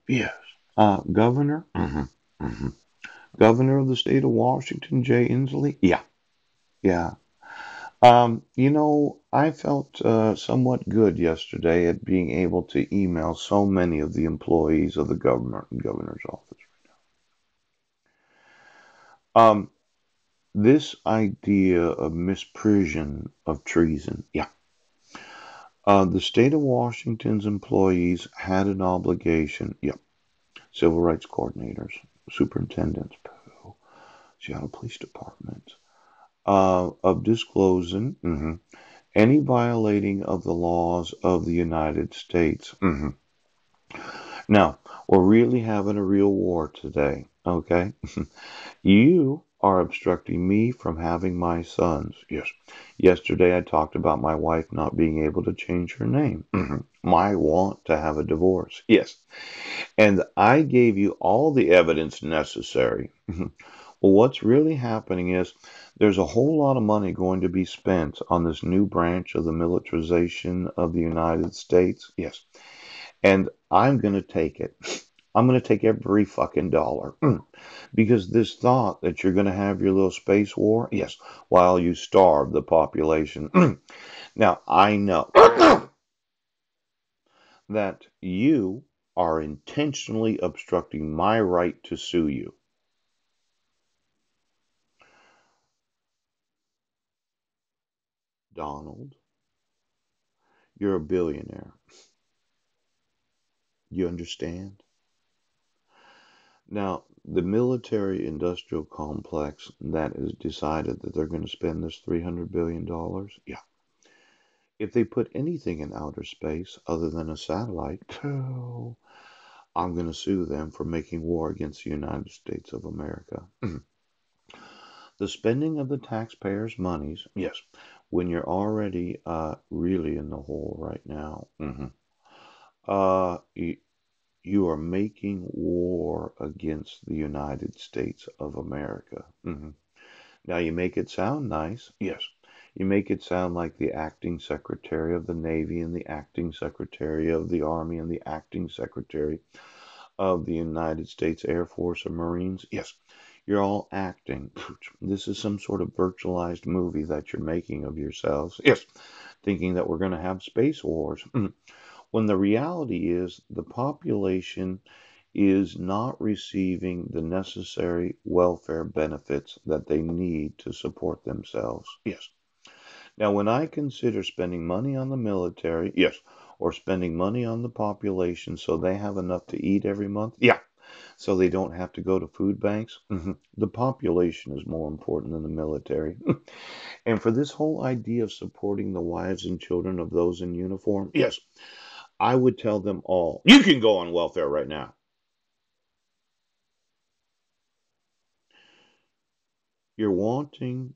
Yes. Governor? Hmm. Governor of the state of Washington, Jay Inslee? Yeah, yeah. I felt somewhat good yesterday at being able to email so many of the employees of the government and governor's office. Um, this idea of misprision of treason, yeah. The state of Washington's employees had an obligation, yeah. Civil rights coordinators, superintendents, Seattle Police Department, of disclosing any violating of the laws of the United States. Now, we're really having a real war today, okay? You are obstructing me from having my sons. Yes. Yesterday I talked about my wife not being able to change her name. My want to have a divorce. Yes. And I gave you all the evidence necessary. Well, what's really happening is there's a whole lot of money going to be spent on this new branch of the militarization of the United States. Yes. And I'm going to take it. I'm going to take every fucking dollar. Because this thought that you're going to have your little space war, yes, while you starve the population. Now, I know that you are intentionally obstructing my right to sue you. Donald, you're a billionaire. You understand? Now, the military industrial complex that has decided that they're going to spend this $300 billion, yeah. If they put anything in outer space other than a satellite, I'm going to sue them for making war against the United States of America. The spending of the taxpayers' monies, yes, when you're already really in the hole right now, uh, y- you are making war against the United States of America. Now, you make it sound nice, yes. You make it sound like the acting secretary of the Navy and the acting secretary of the Army and the acting secretary of the United States Air Force or Marines. Yes, you're all acting. This is some sort of virtualized movie that you're making of yourselves. Yes, thinking that we're going to have space wars. When the reality is the population is not receiving the necessary welfare benefits that they need to support themselves. Yes. Now, when I consider spending money on the military, yes, or spending money on the population so they have enough to eat every month, yeah, so they don't have to go to food banks, the population is more important than the military. And for this whole idea of supporting the wives and children of those in uniform, yes, I would tell them all, you can go on welfare right now. You're wanting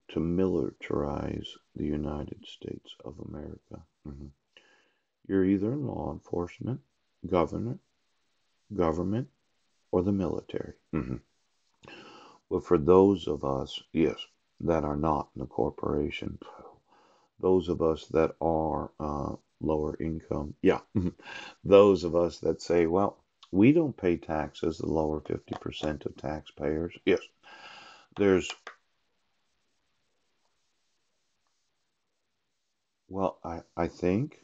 to militarize the United States of America. You're either in law enforcement, government, government, or the military. But for those of us, yes, that are not in the corporation, those of us that are lower income, yeah, those of us that say, well, we don't pay taxes, the lower 50% of taxpayers, yes, there's, well, I think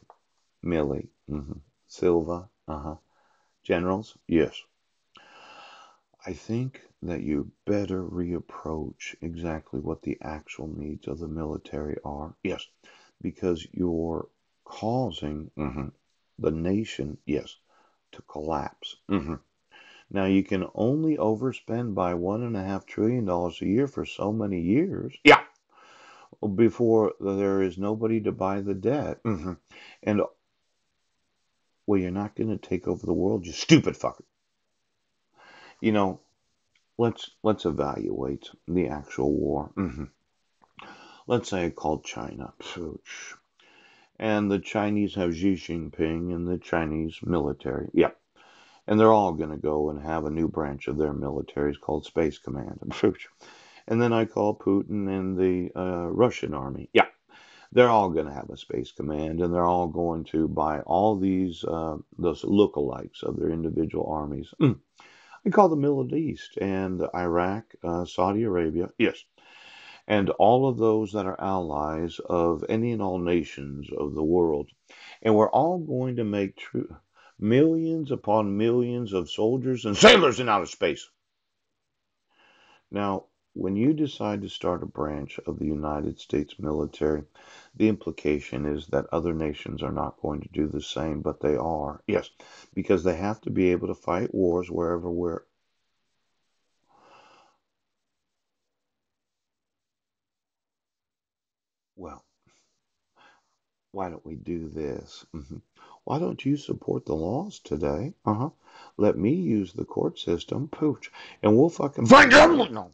Millie, Silva, generals, yes. I think that you better reapproach exactly what the actual needs of the military are. Yes, because you're causing the nation, yes, to collapse. Now, you can only overspend by $1.5 trillion a year for so many years. Yeah. Before there is nobody to buy the debt. And, well, you're not going to take over the world, you stupid fucker. You know, let's evaluate the actual war. Let's say I called China, and the Chinese have Xi Jinping and the Chinese military. Yeah, and they're all going to go and have a new branch of their militaries called Space Command. And then I call Putin and the Russian army. Yeah, they're all going to have a space command, and they're all going to buy all these those lookalikes of their individual armies. I call the Middle East and Iraq, Saudi Arabia, yes, and all of those that are allies of any and all nations of the world. And we're all going to make millions upon millions of soldiers and sailors in outer space. Now, when you decide to start a branch of the United States military, the implication is that other nations are not going to do the same, but they are. Yes, because they have to be able to fight wars wherever we're. Well, why don't we do this? Why don't you support the laws today? Let me use the court system, pooch, and we'll fucking find out. No.